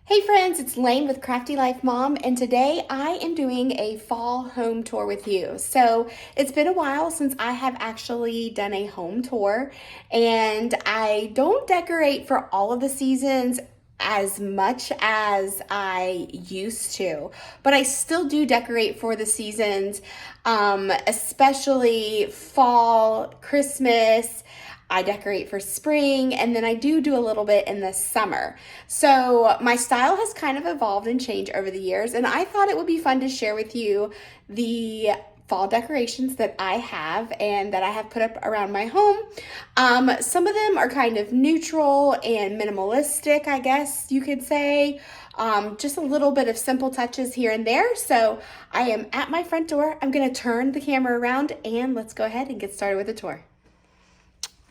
Hey friends, it's Lane with Crafty Life Mom, and today I am doing a fall home tour with you. So it's been a while since I have actually done a home tour, and I don't decorate for all of the seasons as much as I used to, but I still do decorate for the seasons, especially fall, Christmas. I decorate for spring, and then I do a little bit in the summer. So my style has kind of evolved and changed over the years, and I thought it would be fun to share with you the fall decorations that I have and that I have put up around my home. Some of them are kind of neutral and minimalistic, I guess you could say. Just a little bit of simple touches here and there. So I am at my front door. I'm going to turn the camera around and let's go ahead and get started with the tour.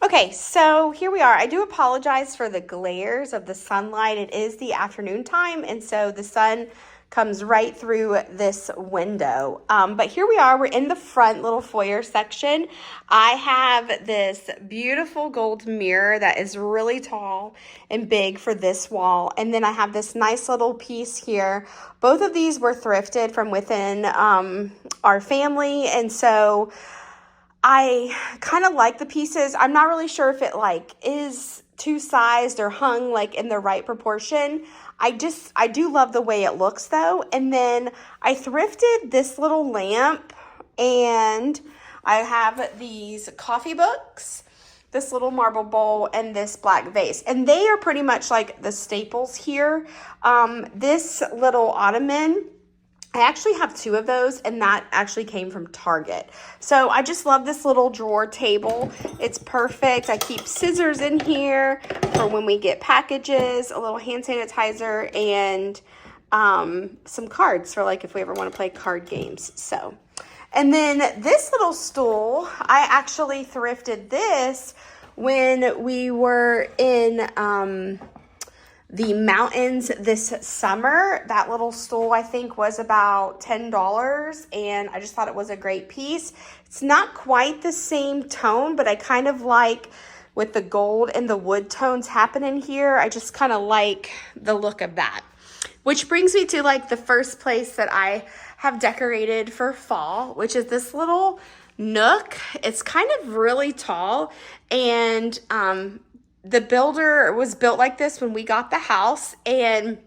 Okay, so here we are. I do apologize for the glares of the sunlight. It is the afternoon time, and so the sun comes right through this window. But here we are. We're in the front little foyer section. I have this beautiful gold mirror that is really tall and big for this wall. And then I have this nice little piece here. Both of these were thrifted from within our family, and so I kind of like the pieces. I'm not really sure if it is two sized or hung in the right proportion. I do love the way it looks though. And then I thrifted this little lamp, and I have these coffee books, this little marble bowl, and this black vase. And they are pretty much like the staples here. This little ottoman, I actually have two of those, and that actually came from Target. So I just love this little drawer table. It's perfect. I keep scissors in here for when we get packages, a little hand sanitizer, and some cards for if we ever want to play card games. So, and then this little stool, I actually thrifted this when we were in the mountains this summer. That little stool I think was about $10, and I just thought it was a great piece. It's not quite the same tone, but I kind of like with the gold and the wood tones happening here. I just kind of like the look of that. Which brings me to the first place that I have decorated for fall, which is this little nook. It's kind of really tall, and the builder was built like this when we got the house, and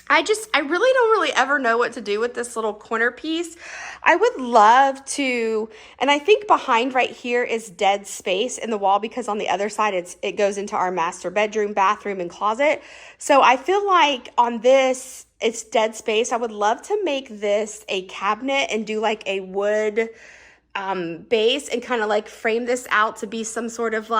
I really don't ever know what to do with this little corner piece. I would love to, and I think behind right here is dead space in the wall, because on the other side it goes into our master bedroom, bathroom, and closet. So I feel like on this, it's dead space. I would love to make this a cabinet and do a wood base and kind of frame this out to be some sort of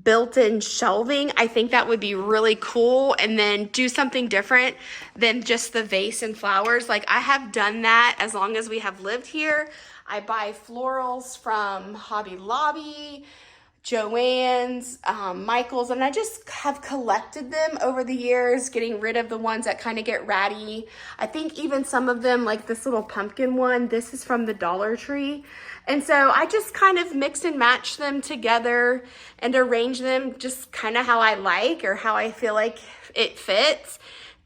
built-in shelving. I think that would be really cool, and then do something different than just the vase and flowers. I have done that as long as we have lived here. I buy florals from Hobby Lobby, Joann's, Michael's, and I just have collected them over the years, getting rid of the ones that kind of get ratty. I think even some of them, like this little pumpkin one, this is from the Dollar Tree. And so I just kind of mix and match them together and arrange them just kind of how I like, or how I feel like it fits.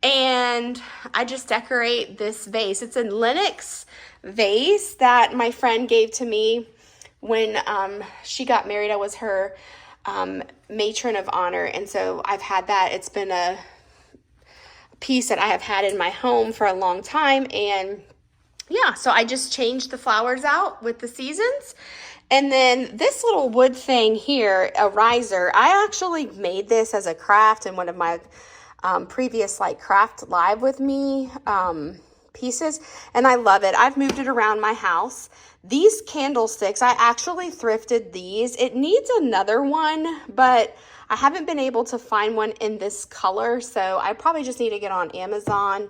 And I just decorate this vase. It's a Lenox vase that my friend gave to me when she got married. I was her matron of honor, and so I've had that. It's been a piece that I have had in my home for a long time, and yeah, so I just changed the flowers out with the seasons. And then this little wood thing here, a riser, I actually made this as a craft in one of my previous craft live with me pieces, and I love it. I've moved it around my house. These candlesticks, I actually thrifted these. It needs another one, but I haven't been able to find one in this color, so I probably just need to get on Amazon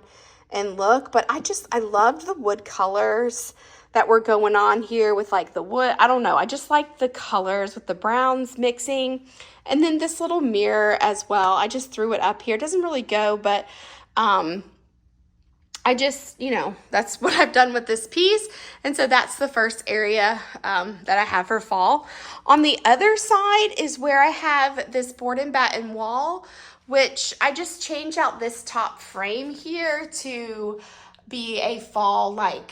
and look. But I loved the wood colors that were going on here with the wood. I don't know. I just like the colors with the browns mixing. And then this little mirror as well. I just threw it up here. It doesn't really go, but I just, that's what I've done with this piece. And so that's the first area that I have for fall. On the other side is where I have this board and batten wall which I just changed out this top frame here to be a fall like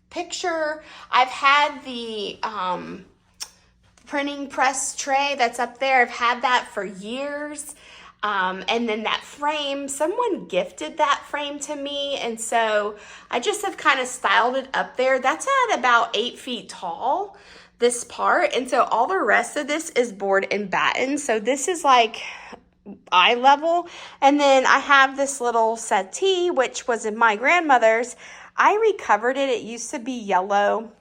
picture. I've had the printing press tray that's up there. I've had that for years. And then that frame, someone gifted that frame to me. And so I just have kind of styled it up there. That's at about 8 feet tall, this part. And so all the rest of this is board and batten. So this is like eye level. And then I have this little settee, which was in my grandmother's. I recovered it. It used to be yellow.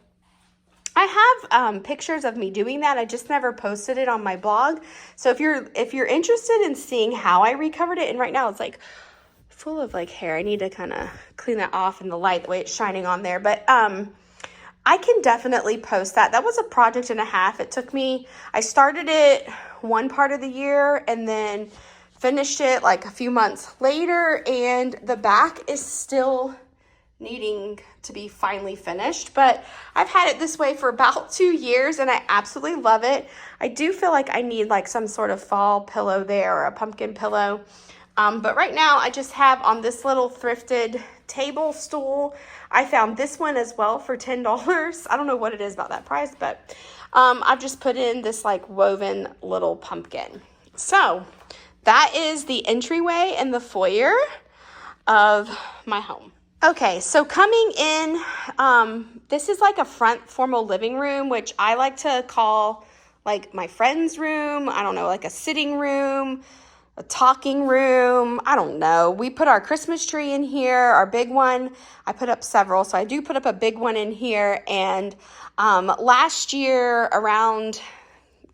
I have pictures of me doing that. I just never posted it on my blog. So if you're interested in seeing how I recovered it, and right now it's like full of like hair. I need to kind of clean that off in the light, the way it's shining on there. But I can definitely post that. That was a project and a half. It took me, I started it one part of the year and then finished it like a few months later. And the back is still needing to be finally finished, but I've had it this way for about 2 years and I absolutely love it. I do feel like I need like some sort of fall pillow there or a pumpkin pillow. But right now I just have on this little thrifted table stool. I found this one as well for $10. I don't know what it is about that price, but I've just put in this like woven little pumpkin. So that is the entryway and the foyer of my home. Okay, so coming in, this is like a front formal living room, which I like to call like my friend's room. I don't know, like a sitting room, a talking room. I don't know. We put our Christmas tree in here, our big one. I put up several, so I do put up a big one in here. And last year around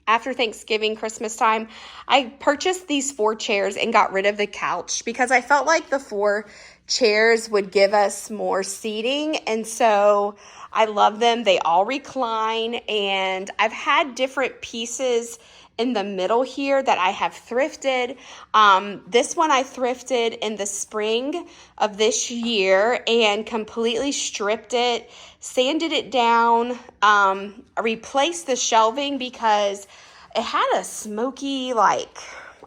after Thanksgiving, Christmas time, I purchased these 4 chairs and got rid of the couch because I felt like the 4 chairs would give us more seating. And so I love them. They all recline. And I've had different pieces in the middle here that I have thrifted. This one I thrifted in the spring of this year and completely stripped it, sanded it down, replaced the shelving because it had a smoky, like,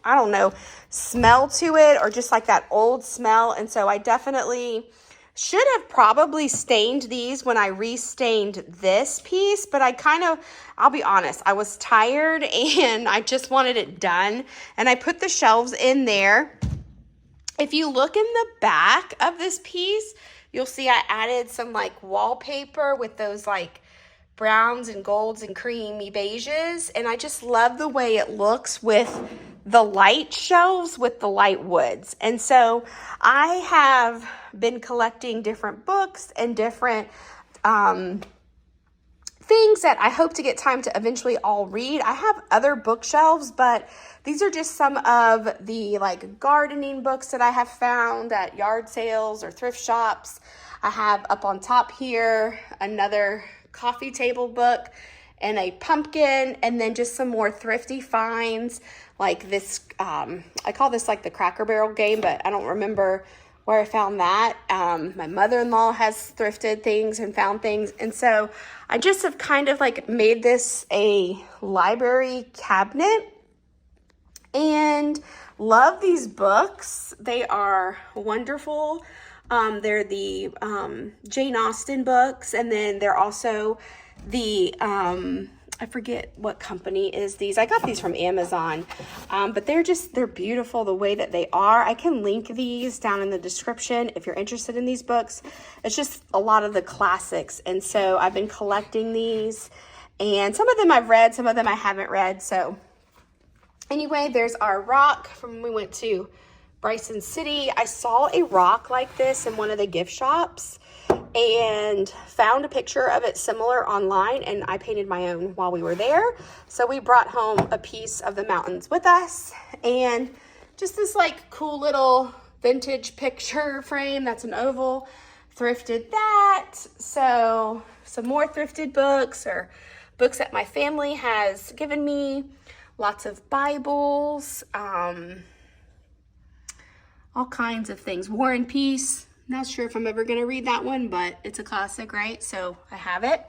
I don't know, smell to it, or just like that old smell. And so I definitely should have probably stained these when I restained this piece, but I'll be honest, I was tired and I just wanted it done. And I put the shelves in there. If you look in the back of this piece, you'll see I added some like wallpaper with those like browns and golds and creamy beiges. And I just love the way it looks with the light shelves with the light woods. And so I have been collecting different books and different things that I hope to get time to eventually all read. I have other bookshelves, but these are just some of the like gardening books that I have found at yard sales or thrift shops. I have up on top here another coffee table book and a pumpkin, and then just some more thrifty finds like this. I call this like the Cracker Barrel game, but I don't remember where I found that. My mother-in-law has thrifted things and found things. And so I just have kind of like made this a library cabinet and love these books. They are wonderful. They're the Jane Austen books, and then they're also the I forget what company is these. I got these from Amazon, but they're beautiful the way that they are. I can link these down in the description if you're interested in these books. It's just a lot of the classics, and so I've been collecting these, and some of them I've read, some of them I haven't read. So anyway, there's our rock from when we went to Bryson City. I saw a rock like this in one of the gift shops and found a picture of it similar online, and I painted my own while we were there. So we brought home a piece of the mountains with us, and just this like cool little vintage picture frame that's an oval. Thrifted that. So some more thrifted books or books that my family has given me. Lots of Bibles, all kinds of things. War and Peace. Not sure if I'm ever going to read that one, but it's a classic, right? So I have it.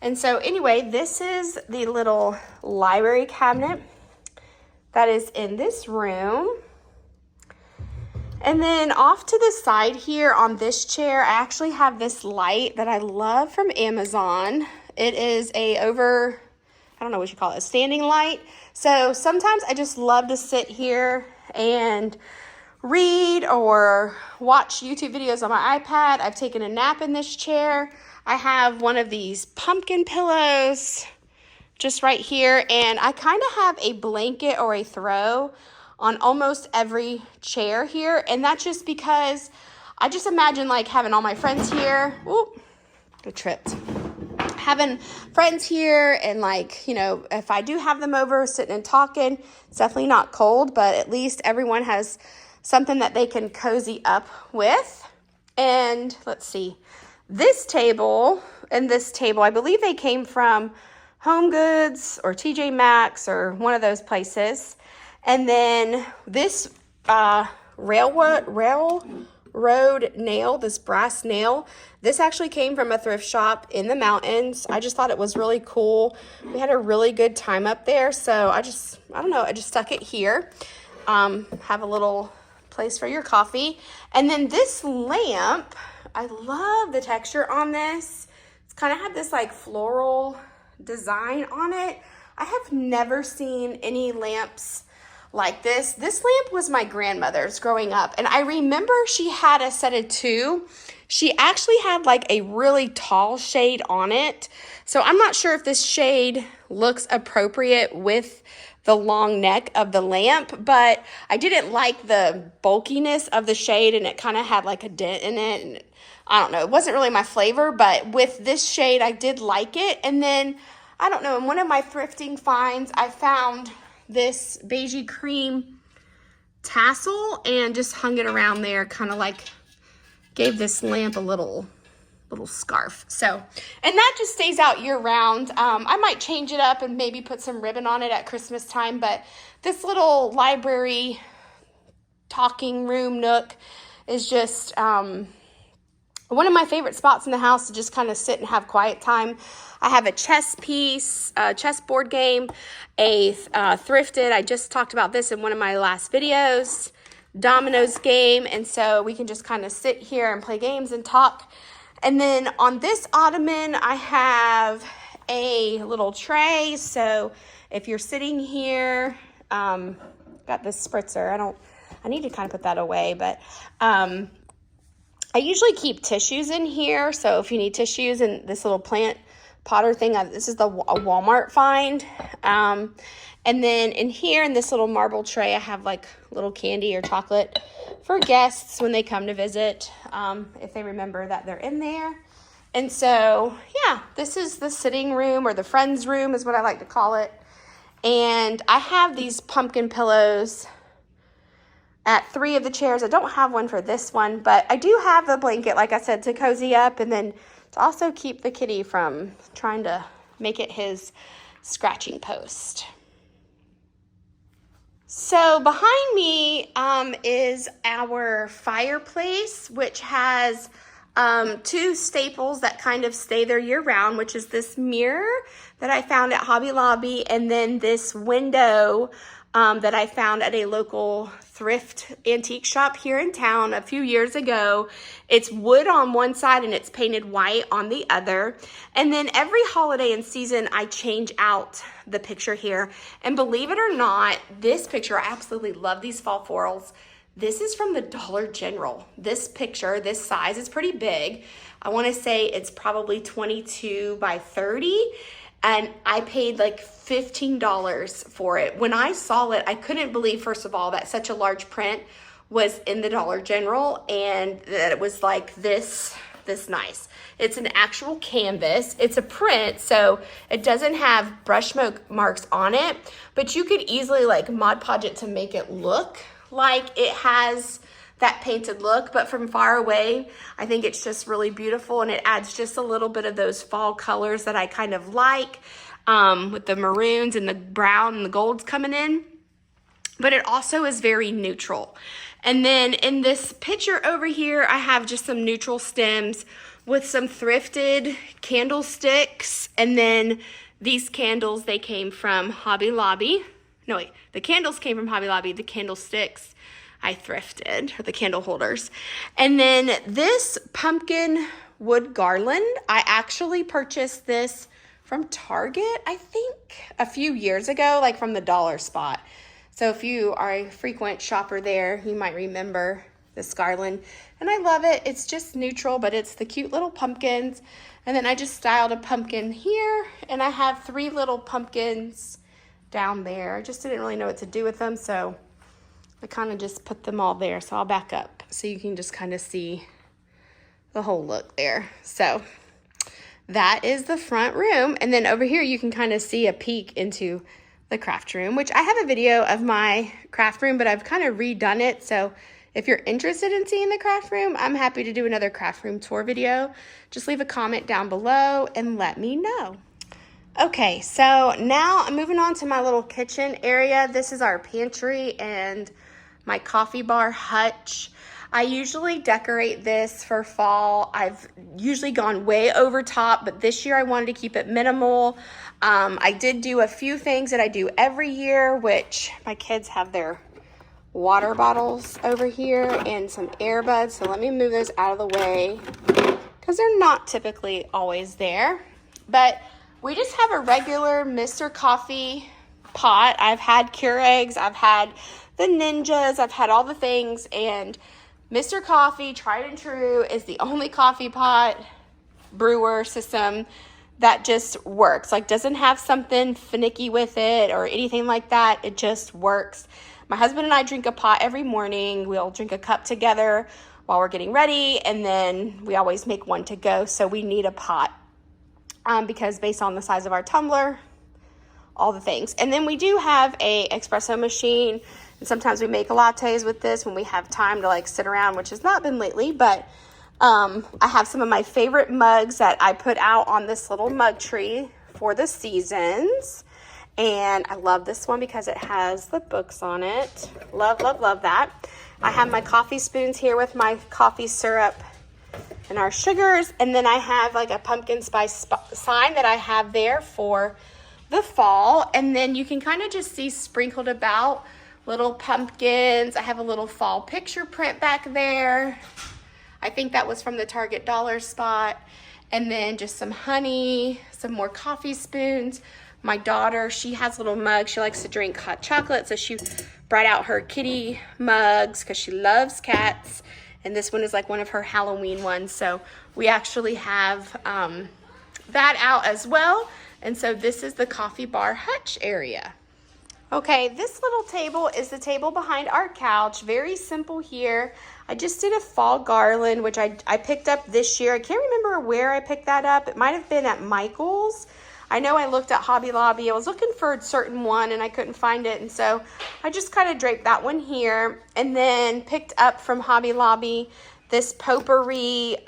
And so anyway, this is the little library cabinet that is in this room. And then off to the side here on this chair, I actually have this light that I love from Amazon. It is I don't know what you call it, a standing light. So sometimes I just love to sit here and read or watch YouTube videos on my iPad. I've taken a nap in this chair. I have one of these pumpkin pillows just right here, and I kind of have a blanket or a throw on almost every chair here, and that's just because I just imagine like having all my friends here. Oop, I tripped. Having friends here, and like, you know, if I do have them over sitting and talking, it's definitely not cold, but at least everyone has something that they can cozy up with. And let's see, this table and this table, I believe they came from Home Goods or TJ Maxx or one of those places. And then this railroad nail, this brass nail, this actually came from a thrift shop in the mountains. I just thought it was really cool. We had a really good time up there, so I don't know, I just stuck it here. Have a little place for your coffee. And then this lamp, I love the texture on this. It's kind of had this like floral design on it. I have never seen any lamps like this. This lamp was my grandmother's growing up, and I remember she had a set of two. She actually had like a really tall shade on it, so I'm not sure if this shade looks appropriate with the long neck of the lamp, but I didn't like the bulkiness of the shade, and it kind of had like a dent in it, and I don't know, it wasn't really my flavor, but with this shade I did like it. And then I don't know, in one of my thrifting finds, I found this beigey cream tassel and just hung it around there, kind of like gave this lamp a little scarf. So, and that just stays out year round. I might change it up and maybe put some ribbon on it at Christmas time, but this little library talking room nook is just one of my favorite spots in the house to just kind of sit and have quiet time. I have a chess piece, a chessboard game, a thrifted, I just talked about this in one of my last videos, dominoes game, and so we can just kind of sit here and play games and talk. And then on this ottoman, I have a little tray, so if you're sitting here, got this spritzer, I need to kind of put that away, but I usually keep tissues in here, so if you need tissues and this little plant potter thing, this is a Walmart find. And then in here, in this little marble tray, I have like little candy or chocolate for guests when they come to visit, if they remember that they're in there. And so, yeah, this is the sitting room, or the friend's room is what I like to call it. And I have these pumpkin pillows at 3 of the chairs. I don't have one for this one, but I do have the blanket, like I said, to cozy up, and then to also keep the kitty from trying to make it his scratching post. So behind me is our fireplace, which has 2 staples that kind of stay there year round, which is this mirror that I found at Hobby Lobby, and then this window that I found at a local thrift antique shop here in town a few years ago. It's wood on one side and it's painted white on the other. And then every holiday and season, I change out the picture here. And believe it or not, this picture, I absolutely love these fall florals. This is from the Dollar General. This picture, this size is pretty big. I want to say it's probably 22 by 30. And I paid like $15 for it. When I saw it, I couldn't believe, first of all, that such a large print was in the Dollar General and that it was like this nice. It's an actual canvas. It's a print, so it doesn't have brush marks on it, but you could easily like Mod Podge it to make it look like it has that painted look, but from far away, I think it's just really beautiful, and it adds just a little bit of those fall colors that I kind of like, with the maroons and the brown and the golds coming in, but it also is very neutral. And then in this picture over here, I have just some neutral stems with some thrifted candlesticks, and then these candles, they came from Hobby Lobby. No, wait, the candles came from Hobby Lobby, the candlesticks I thrifted, for the candle holders. And then this pumpkin wood garland, I actually purchased this from Target, I think, a few years ago, like from the dollar spot. So if you are a frequent shopper there, you might remember this garland. And I love it. It's just neutral, but it's the cute little pumpkins. And then I just styled a pumpkin here, and I have 3 little pumpkins down there. I just didn't really know what to do with them, so I kind of just put them all there. So I'll back up so you can just kind of see the whole look there. So that is the front room. And then over here you can kind of see a peek into the craft room, which I have a video of my craft room, but I've kind of redone it. So if you're interested in seeing the craft room, I'm happy to do another craft room tour video. Just leave a comment down below and let me know. Okay, so now I'm moving on to my little kitchen area. This is our pantry and my coffee bar hutch. I usually decorate this for fall. I've usually gone way over top, but this year I wanted to keep it minimal. I did do a few things that I do every year, which my kids have their water bottles over here and some earbuds. So let me move those out of the way because they're not typically always there. But we just have a regular Mr. Coffee pot. I've had Keurigs, I've had the Ninjas, I've had all the things, and Mr. Coffee, tried and true, is the only coffee pot brewer system that just works. Like, doesn't have something finicky with it or anything like that. It just works. My husband and I drink a pot every morning. We'll drink a cup together while we're getting ready, and then we always make one to go. So we need a pot because based on the size of our tumbler, all the things. And then we do have a espresso machine, and sometimes we make lattes with this when we have time to like sit around, which has not been lately, but I have some of my favorite mugs that I put out on this little mug tree for the seasons. And I love this one because it has the books on it. Love, love, love that. I have my coffee spoons here with my coffee syrup and our sugars. And then I have like a pumpkin spice sign that I have there for the fall. And then you can kind of just see sprinkled about little pumpkins. I have a little fall picture print back there. I think that was from the Target dollar spot. And then just some honey, some more coffee spoons. My daughter, she has little mugs. She likes to drink hot chocolate, so she brought out her kitty mugs because she loves cats. And this one is like one of her Halloween ones. So we actually have that out as well. And so this is the coffee bar hutch area. Okay, this little table is the table behind our couch. Very simple here. I just did a fall garland, which I picked up this year. I can't remember where I picked that up. It might have been at Michael's. I know I looked at Hobby Lobby. I was looking for a certain one and I couldn't find it. And so I just kind of draped that one here, and then picked up from Hobby Lobby this potpourri,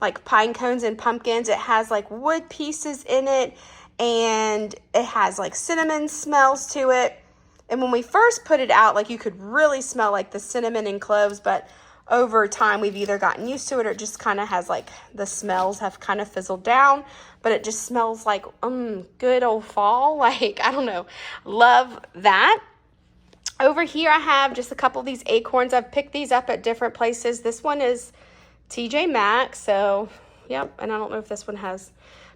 like pine cones and pumpkins. It has like wood pieces in it, and it has like cinnamon smells to it. And when we first put it out, like you could really smell like the cinnamon and cloves, but over time we've either gotten used to it or it just kind of has like the smells have kind of fizzled down, but it just smells like good old fall. Like, I don't know, love that. Over here I have just a couple of these acorns. I've picked these up at different places. This one is TJ Maxx, so yep. And I don't know if this one has,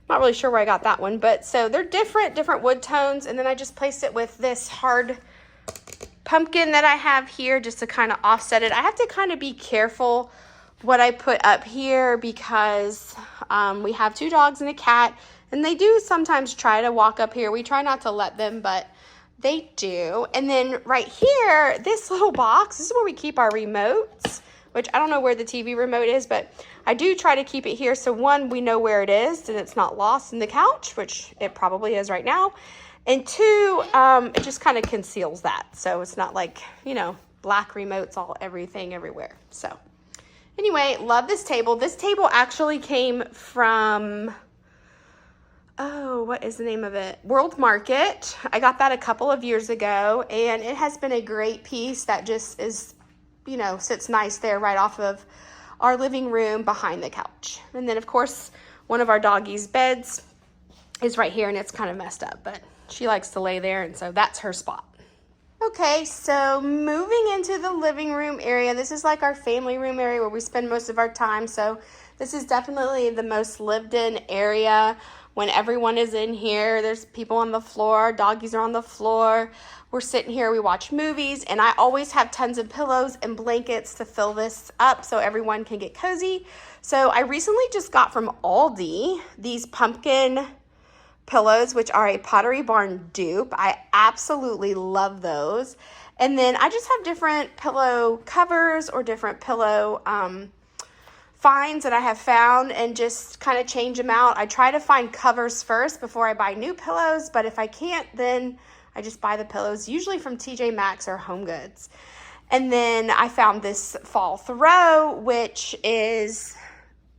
I'm not really sure where I got that one, but so they're different wood tones. And then I just placed it with this hard pumpkin that I have here just to kind of offset it. I have to kind of be careful what I put up here because we have 2 dogs and a cat, and they do sometimes try to walk up here. We try not to let them, but they do. And then right here, this little box, this is where we keep our remotes, which I don't know where the TV remote is, but I do try to keep it here. So one, we know where it is and it's not lost in the couch, which it probably is right now. And 2, it just kind of conceals that. So it's not like, you know, black remotes, all everything everywhere. So anyway, love this table. This table actually came from, oh, what is the name of it? World Market. I got that a couple of years ago, and it has been a great piece that just is, you know, sits nice there right off of our living room behind the couch. And then of course, one of our doggies' beds is right here, and it's kind of messed up, but she likes to lay there, and so that's her spot. Okay, so moving into the living room area, this is like our family room area where we spend most of our time. So this is definitely the most lived in area. When everyone is in here, there's people on the floor, doggies are on the floor. We're sitting here, we watch movies, and I always have tons of pillows and blankets to fill this up so everyone can get cozy. So I recently just got from Aldi these pumpkin pillows, which are a Pottery Barn dupe. I absolutely love those. And then I just have different pillow covers or different pillow finds that I have found and just kind of change them out. I try to find covers first before I buy new pillows, but if I can't, then I just buy the pillows, usually from TJ Maxx or Home Goods. And then I found this fall throw, which is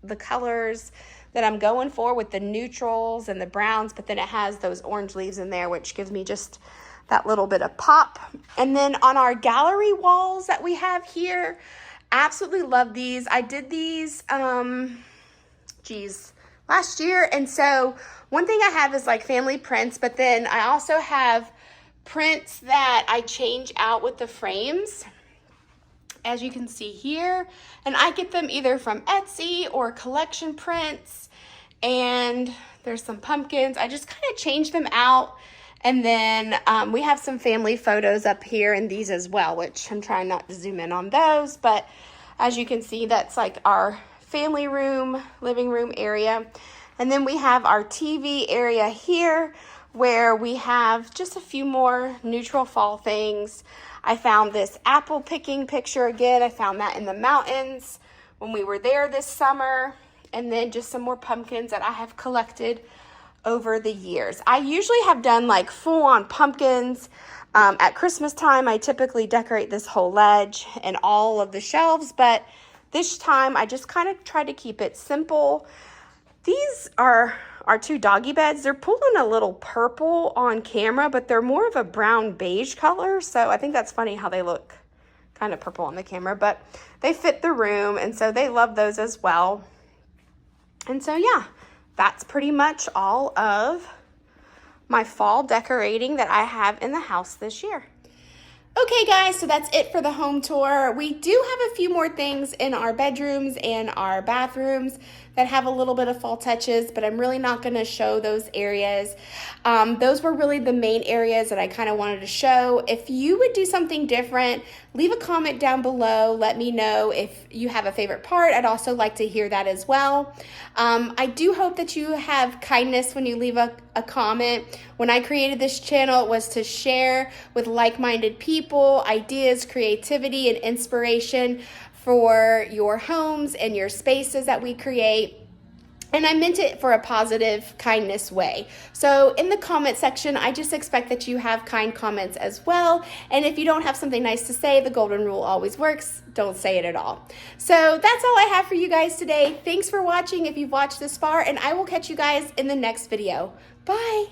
the colors that I'm going for with the neutrals and the browns, but then it has those orange leaves in there, which gives me just that little bit of pop. And then on our gallery walls that we have here, absolutely love these. I did these, last year. And so one thing I have is like family prints, but then I also have prints that I change out with the frames, as you can see here. And I get them either from Etsy or Collection Prints. And there's some pumpkins. I just kind of change them out. And then we have some family photos up here in these as well, which I'm trying not to zoom in on those. But as you can see, that's like our family room, living room area. And then we have our TV area here where we have just a few more neutral fall things. I found this apple picking picture again. I found that in the mountains when we were there this summer. And then just some more pumpkins that I have collected over the years. I usually have done like full-on pumpkins. At Christmas time, I typically decorate this whole ledge and all of the shelves, but this time I just kind of tried to keep it simple. These are our two doggy beds. They're pulling a little purple on camera, but they're more of a brown beige color, so I think that's funny how they look kind of purple on the camera, but they fit the room, and so they love those as well. And so yeah, that's pretty much all of my fall decorating that I have in the house this year. Okay guys, so that's it for the home tour. We do have a few more things in our bedrooms and our bathrooms that have a little bit of fall touches, but I'm really not going to show those areas. Those were really the main areas that I kind of wanted to show. If you would do something different, leave a comment down below. Let me know if you have a favorite part. I'd also like to hear that as well. I do hope that you have kindness when you leave a comment. When I created this channel, it was to share with like-minded people, ideas, creativity, and inspiration for your homes and your spaces that we create. And I meant it for a positive kindness way. So in the comment section, I just expect that you have kind comments as well. And if you don't have something nice to say, the golden rule always works. Don't say it at all. So that's all I have for you guys today. Thanks for watching if you've watched this far, and I will catch you guys in the next video. Bye.